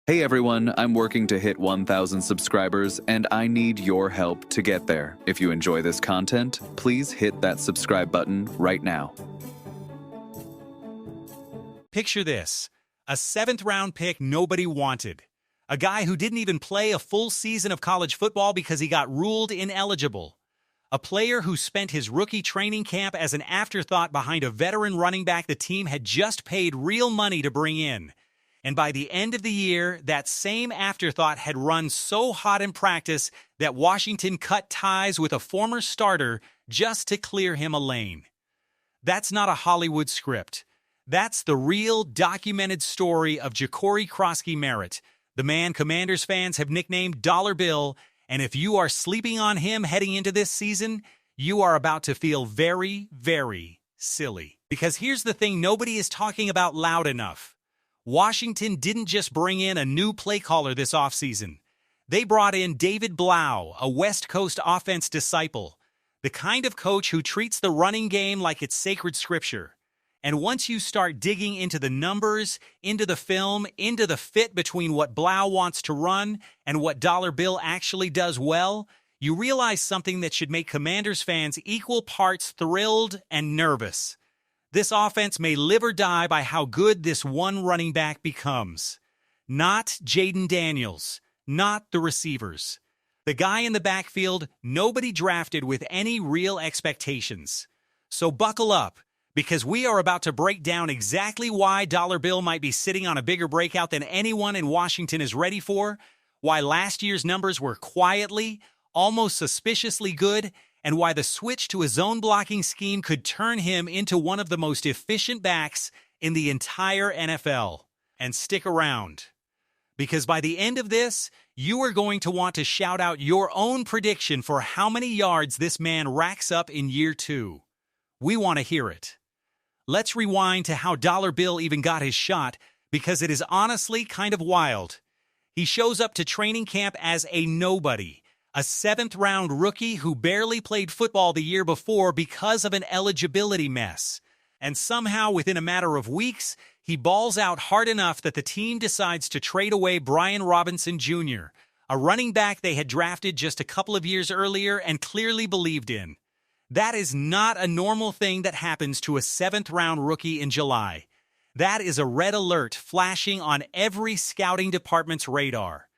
Hey everyone, I'm working to hit 1,000 subscribers and I need your help to get there. If you enjoy this content, please hit that subscribe button right now. Picture this, a seventh-round pick nobody wanted. A guy who didn't even play a full season of college football because he got ruled ineligible. A player who spent his rookie training camp as an afterthought behind a veteran running back the team had just paid real money to bring in. And by the end of the year, that same afterthought had run so hot in practice that Washington cut ties with a former starter just to clear him a lane. That's not a Hollywood script. That's the real documented story of Jacory Croskey-Merritt, the man Commanders fans have nicknamed Dollar Bill, and if you are sleeping on him heading into this season, you are about to feel very, very silly. Because here's the thing nobody is talking about loud enough. Washington didn't just bring in a new play caller this offseason. They brought in David Blau, a West Coast offense disciple, the kind of coach who treats the running game like it's sacred scripture. And once you start digging into the numbers, into the film, into the fit between what Blau wants to run and what Dollar Bill actually does well, you realize something that should make Commanders fans equal parts thrilled and nervous. This offense may live or die by how good this one running back becomes. Not Jayden Daniels, not the receivers. The guy in the backfield nobody drafted with any real expectations. So buckle up, because we are about to break down exactly why Dollar Bill might be sitting on a bigger breakout than anyone in Washington is ready for, why last year's numbers were quietly, almost suspiciously good, and why the switch to a zone-blocking scheme could turn him into one of the most efficient backs in the entire NFL. And stick around, because by the end of this, you are going to want to shout out your own prediction for how many yards this man racks up in year 2. We want to hear it. Let's rewind to how Dollar Bill even got his shot, because it is honestly kind of wild. He shows up to training camp as a nobody, a seventh-round rookie who barely played football the year before because of an eligibility mess. And somehow, within a matter of weeks, he balls out hard enough that the team decides to trade away Brian Robinson Jr., a running back they had drafted just a couple of years earlier and clearly believed in. That is not a normal thing that happens to a seventh-round rookie in July. That is a red alert flashing on every scouting department's radar.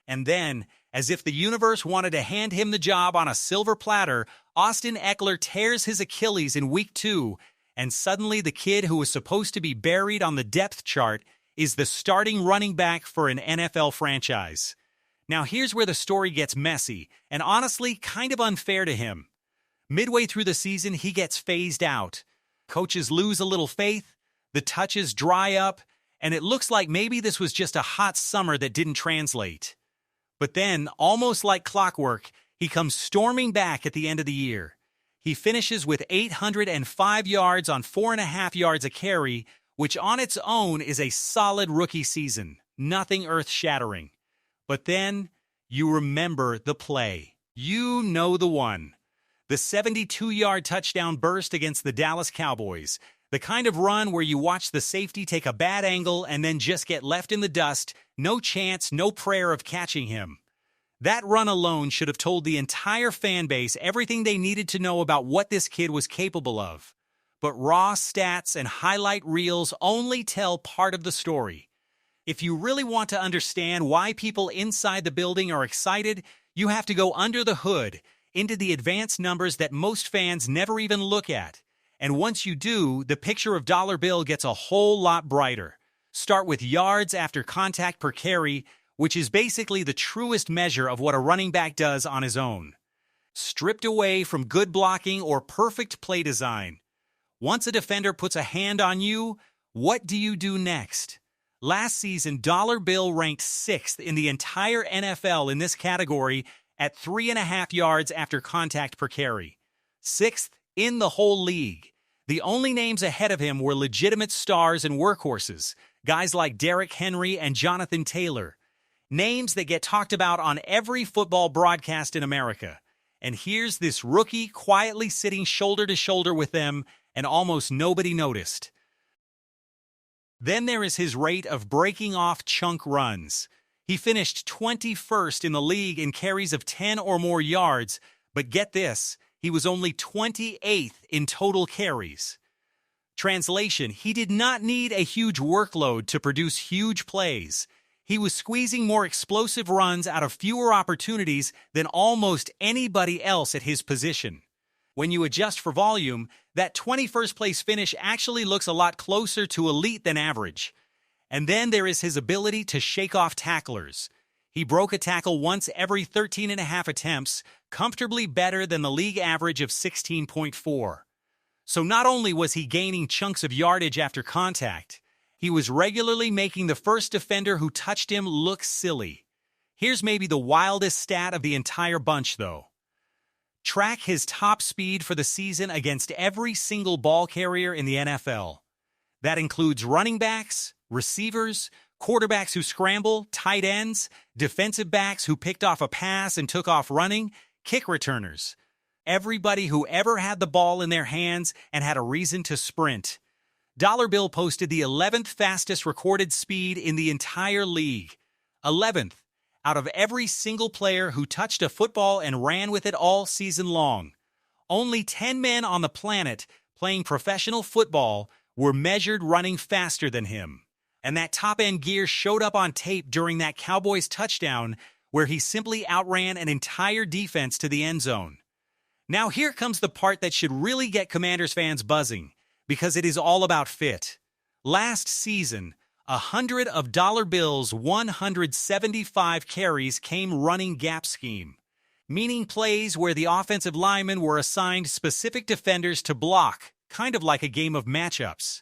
And then, as if the universe wanted to hand him the job on a silver platter, Austin Ekeler tears his Achilles in week 2, and suddenly the kid who was supposed to be buried on the depth chart is the starting running back for an NFL franchise. Now here's where the story gets messy, and honestly kind of unfair to him. Midway through the season, he gets phased out. Coaches lose a little faith, the touches dry up, and it looks like maybe this was just a hot summer that didn't translate. But then, almost like clockwork, he comes storming back at the end of the year. He finishes with 805 yards on 4.5 yards a carry, which on its own is a solid rookie season, nothing earth-shattering. But then, you remember the play. You know the one. The 72-yard touchdown burst against the Dallas Cowboys, the kind of run where you watch the safety take a bad angle and then just get left in the dust, no chance, no prayer of catching him. That run alone should have told the entire fan base everything they needed to know about what this kid was capable of. But raw stats and highlight reels only tell part of the story. If you really want to understand why people inside the building are excited, you have to go under the hood, into the advanced numbers that most fans never even look at. And once you do, the picture of Dollar Bill gets a whole lot brighter. Start with yards after contact per carry, which is basically the truest measure of what a running back does on his own. Stripped away from good blocking or perfect play design. Once a defender puts a hand on you, what do you do next? Last season, Dollar Bill ranked 6th in the entire NFL in this category at 3.5 yards after contact per carry. 6th in the whole league. The only names ahead of him were legitimate stars and workhorses, guys like Derrick Henry and Jonathan Taylor. Names that get talked about on every football broadcast in America. And here's this rookie quietly sitting shoulder to shoulder with them, and almost nobody noticed. Then there is his rate of breaking off chunk runs. He finished 21st in the league in carries of 10 or more yards, but get this, he was only 28th in total carries. Translation, he did not need a huge workload to produce huge plays. He was squeezing more explosive runs out of fewer opportunities than almost anybody else at his position. When you adjust for volume, that 21st place finish actually looks a lot closer to elite than average. And then there is his ability to shake off tacklers. He broke a tackle once every 13.5 attempts, comfortably better than the league average of 16.4. So not only was he gaining chunks of yardage after contact, he was regularly making the first defender who touched him look silly. Here's maybe the wildest stat of the entire bunch, though. Track his top speed for the season against every single ball carrier in the NFL. That includes running backs, receivers, quarterbacks who scramble, tight ends, defensive backs who picked off a pass and took off running, kick returners. Everybody who ever had the ball in their hands and had a reason to sprint. Dollar Bill posted the 11th fastest recorded speed in the entire league. 11th out of every single player who touched a football and ran with it all season long. Only 10 men on the planet playing professional football were measured running faster than him. And that top-end gear showed up on tape during that Cowboys touchdown where he simply outran an entire defense to the end zone. Now here comes the part that should really get Commanders fans buzzing, because it is all about fit. Last season, 100 of Dollar Bill's 175 carries came running gap scheme, meaning plays where the offensive linemen were assigned specific defenders to block, kind of like a game of matchups.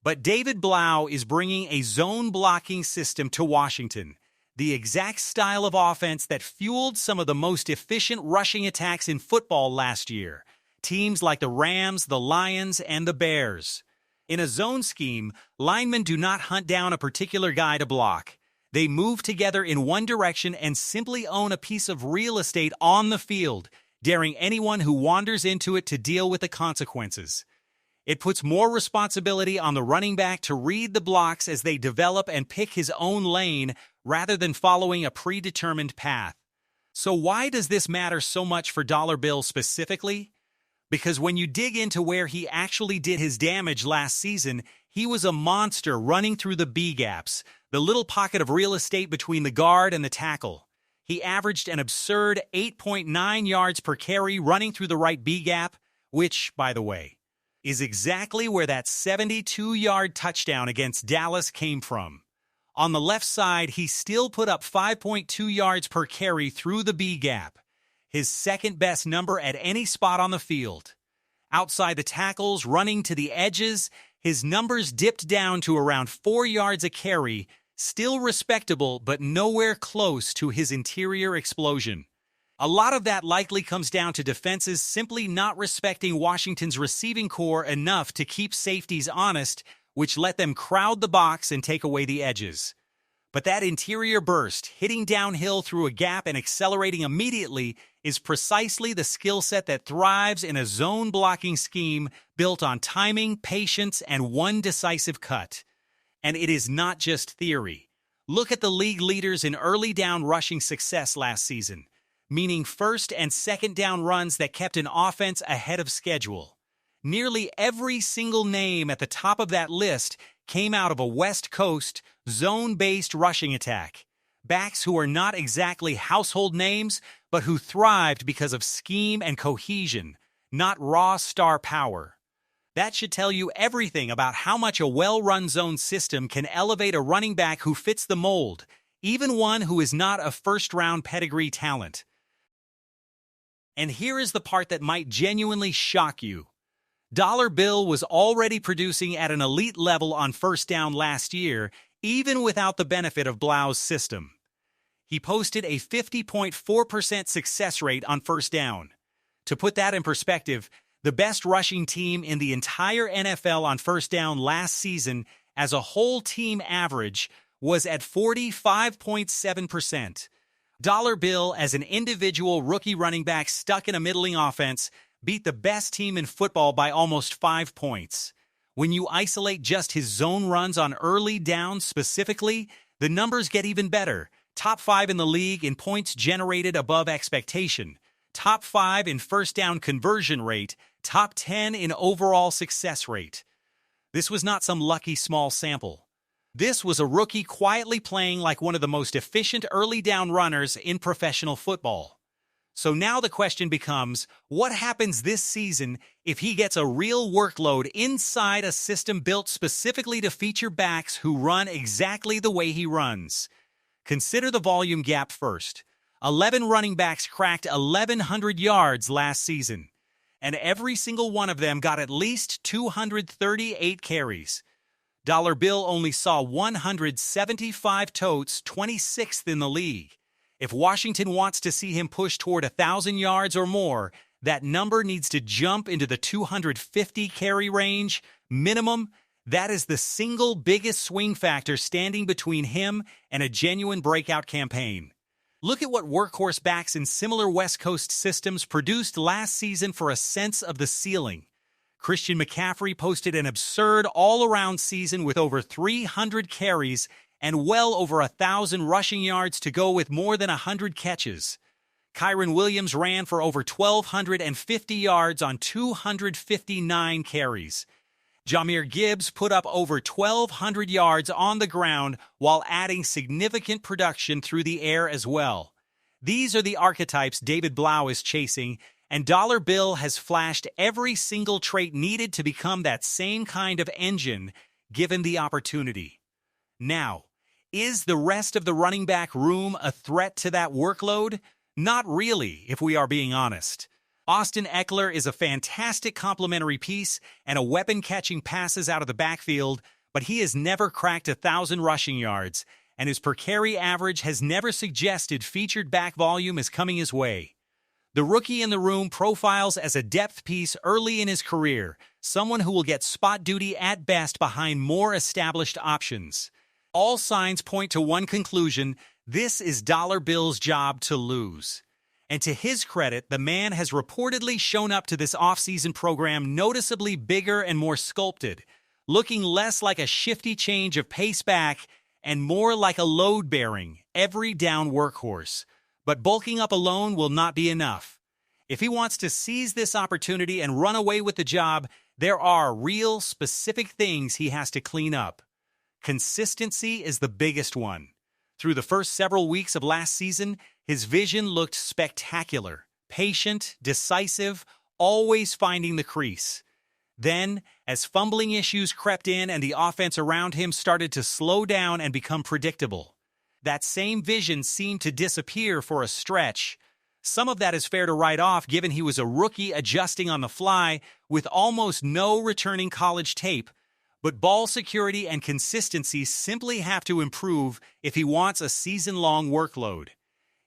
But David Blau is bringing a zone blocking system to Washington, the exact style of offense that fueled some of the most efficient rushing attacks in football last year. Teams like the Rams, the Lions, and the Bears. In a zone scheme, linemen do not hunt down a particular guy to block. They move together in one direction and simply own a piece of real estate on the field, daring anyone who wanders into it to deal with the consequences. It puts more responsibility on the running back to read the blocks as they develop and pick his own lane rather than following a predetermined path. So why does this matter so much for Dollar Bill specifically? Because when you dig into where he actually did his damage last season, he was a monster running through the B-gaps, the little pocket of real estate between the guard and the tackle. He averaged an absurd 8.9 yards per carry running through the right B-gap, which, by the way, is exactly where that 72-yard touchdown against Dallas came from. On the left side, he still put up 5.2 yards per carry through the B-gap, his second best number at any spot on the field. Outside the tackles, running to the edges, his numbers dipped down to around 4 yards a carry, still respectable but nowhere close to his interior explosion. A lot of that likely comes down to defenses simply not respecting Washington's receiving core enough to keep safeties honest, which let them crowd the box and take away the edges. But that interior burst, hitting downhill through a gap and accelerating immediately, is precisely the skill set that thrives in a zone blocking scheme built on timing, patience, and one decisive cut. And it is not just theory. Look at the league leaders in early down rushing success last season, meaning first and second down runs that kept an offense ahead of schedule. Nearly every single name at the top of that list came out of a West Coast, zone-based rushing attack. Backs who are not exactly household names, but who thrived because of scheme and cohesion, not raw star power. That should tell you everything about how much a well-run zone system can elevate a running back who fits the mold, even one who is not a first-round pedigree talent. And here is the part that might genuinely shock you. Dollar Bill was already producing at an elite level on first down last year, even without the benefit of Blau's system. He posted a 50.4% success rate on first down. To put that in perspective, the best rushing team in the entire NFL on first down last season as a whole team average was at 45.7%. Dollar Bill, as an individual rookie running back stuck in a middling offense, beat the best team in football by almost 5 points. When you isolate just his zone runs on early downs specifically, the numbers get even better, Top 5 in the league in points generated above expectation. Top 5 in first down conversion rate. Top 10 in overall success rate. This was not some lucky small sample. This was a rookie quietly playing like one of the most efficient early down runners in professional football. So now the question becomes, what happens this season if he gets a real workload inside a system built specifically to feature backs who run exactly the way he runs? Consider the volume gap first. 11 running backs cracked 1,100 yards last season, and every single one of them got at least 238 carries. Dollar Bill only saw 175 totes, 26th in the league. If Washington wants to see him push toward 1,000 yards or more, that number needs to jump into the 250 carry range minimum. That is the single biggest swing factor standing between him and a genuine breakout campaign. Look at what workhorse backs in similar West Coast systems produced last season for a sense of the ceiling. Christian McCaffrey posted an absurd all-around season with over 300 carries and well over 1,000 rushing yards to go with more than 100 catches. Kyren Williams ran for over 1,250 yards on 259 carries. Jahmyr Gibbs put up over 1,200 yards on the ground while adding significant production through the air as well. These are the archetypes David Blau is chasing, and Dollar Bill has flashed every single trait needed to become that same kind of engine, given the opportunity. Now, is the rest of the running back room a threat to that workload? Not really, if we are being honest. Austin Eckler is a fantastic complementary piece and a weapon catching passes out of the backfield, but he has never cracked 1,000 rushing yards, and his per carry average has never suggested featured back volume is coming his way. The rookie in the room profiles as a depth piece early in his career, someone who will get spot duty at best behind more established options. All signs point to one conclusion: this is Dollar Bill's job to lose. And to his credit, the man has reportedly shown up to this offseason program noticeably bigger and more sculpted, looking less like a shifty change of pace back and more like a load-bearing, every-down workhorse. But bulking up alone will not be enough. If he wants to seize this opportunity and run away with the job, there are real, specific things he has to clean up. Consistency is the biggest one. Through the first several weeks of last season, his vision looked spectacular, patient, decisive, always finding the crease. Then, as fumbling issues crept in and the offense around him started to slow down and become predictable, that same vision seemed to disappear for a stretch. Some of that is fair to write off given he was a rookie adjusting on the fly with almost no returning college tape, but ball security and consistency simply have to improve if he wants a season-long workload.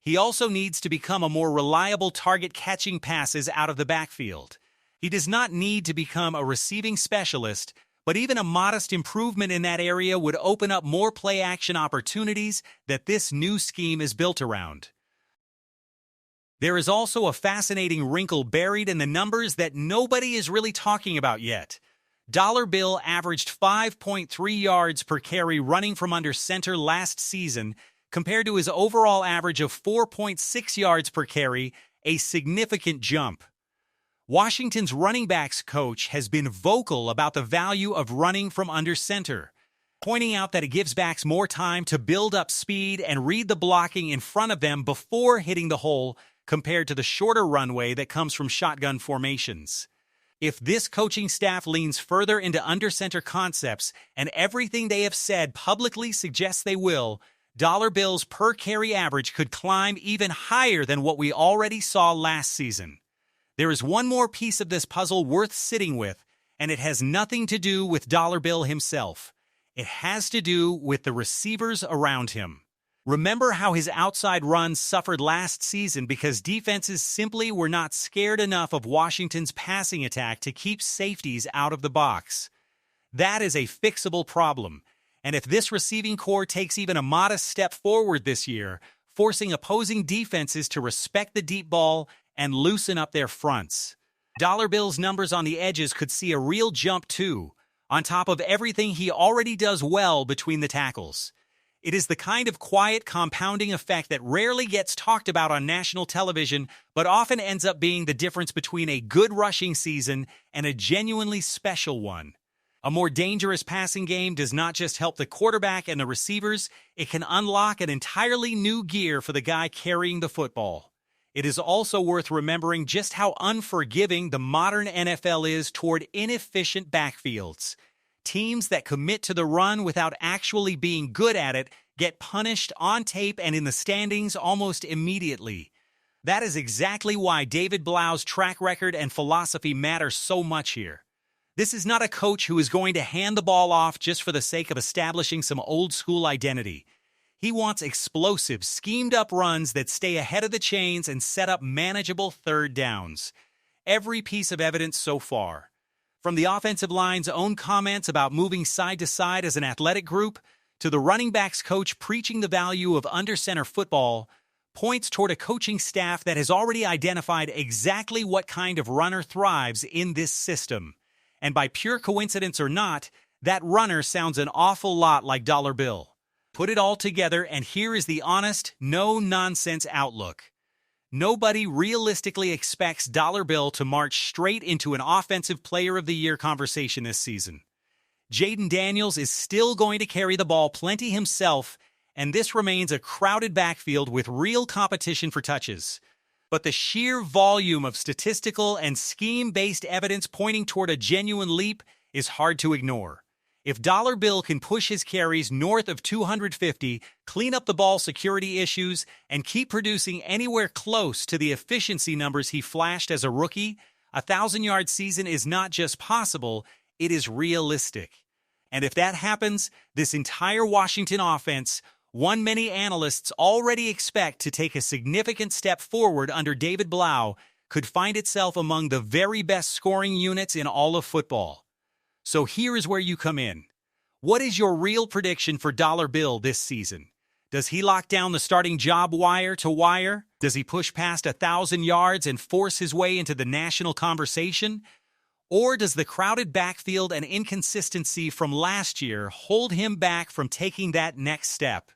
He also needs to become a more reliable target catching passes out of the backfield. He does not need to become a receiving specialist, but even a modest improvement in that area would open up more play-action opportunities that this new scheme is built around. There is also a fascinating wrinkle buried in the numbers that nobody is really talking about yet. Dollar Bill averaged 5.3 yards per carry running from under center last season, compared to his overall average of 4.6 yards per carry, a significant jump. Washington's running backs coach has been vocal about the value of running from under center, pointing out that it gives backs more time to build up speed and read the blocking in front of them before hitting the hole compared to the shorter runway that comes from shotgun formations. If this coaching staff leans further into under center concepts, and everything they have said publicly suggests they will, Dollar Bill's per carry average could climb even higher than what we already saw last season. There is one more piece of this puzzle worth sitting with, and it has nothing to do with Dollar Bill himself. It has to do with the receivers around him. Remember how his outside runs suffered last season because defenses simply were not scared enough of Washington's passing attack to keep safeties out of the box. That is a fixable problem, and if this receiving core takes even a modest step forward this year, forcing opposing defenses to respect the deep ball and loosen up their fronts, Dollar Bill's numbers on the edges could see a real jump too, on top of everything he already does well between the tackles. It is the kind of quiet compounding effect that rarely gets talked about on national television, but often ends up being the difference between a good rushing season and a genuinely special one. A more dangerous passing game does not just help the quarterback and the receivers, it can unlock an entirely new gear for the guy carrying the football. It is also worth remembering just how unforgiving the modern NFL is toward inefficient backfields. Teams that commit to the run without actually being good at it get punished on tape and in the standings almost immediately. That is exactly why David Blau's track record and philosophy matter so much here. This is not a coach who is going to hand the ball off just for the sake of establishing some old-school identity. He wants explosive, schemed-up runs that stay ahead of the chains and set up manageable third downs. Every piece of evidence so far, from the offensive line's own comments about moving side to side as an athletic group, to the running backs coach preaching the value of under-center football, points toward a coaching staff that has already identified exactly what kind of runner thrives in this system. And by pure coincidence or not, that runner sounds an awful lot like Dollar Bill. Put it all together, and here is the honest, no-nonsense outlook. Nobody realistically expects Dollar Bill to march straight into an Offensive Player of the Year conversation this season. Jayden Daniels is still going to carry the ball plenty himself, and this remains a crowded backfield with real competition for touches. But the sheer volume of statistical and scheme-based evidence pointing toward a genuine leap is hard to ignore. If Dollar Bill can push his carries north of 250, clean up the ball security issues, and keep producing anywhere close to the efficiency numbers he flashed as a rookie, a 1,000-yard season is not just possible, it is realistic. And if that happens, this entire Washington offense, one many analysts already expect to take a significant step forward under David Blau, could find itself among the very best scoring units in all of football. So here is where you come in. What is your real prediction for Dollar Bill this season? Does he lock down the starting job wire to wire? Does he push past 1,000 yards and force his way into the national conversation? Or does the crowded backfield and inconsistency from last year hold him back from taking that next step?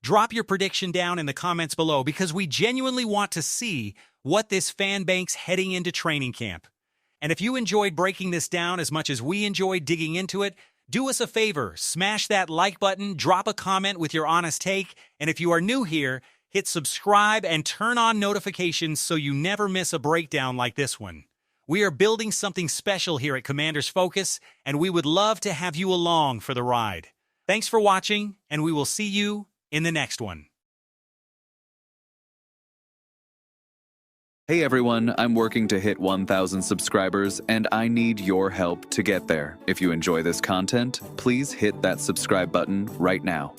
Drop your prediction down in the comments below because we genuinely want to see what this fan bank's heading into training camp. And if you enjoyed breaking this down as much as we enjoyed digging into it, do us a favor, smash that like button, drop a comment with your honest take, and if you are new here, hit subscribe and turn on notifications so you never miss a breakdown like this one. We are building something special here at Commander's Focus, and we would love to have you along for the ride. Thanks for watching, and we will see you in the next one. Hey everyone, I'm working to hit 1,000 subscribers, and I need your help to get there. If you enjoy this content, please hit that subscribe button right now.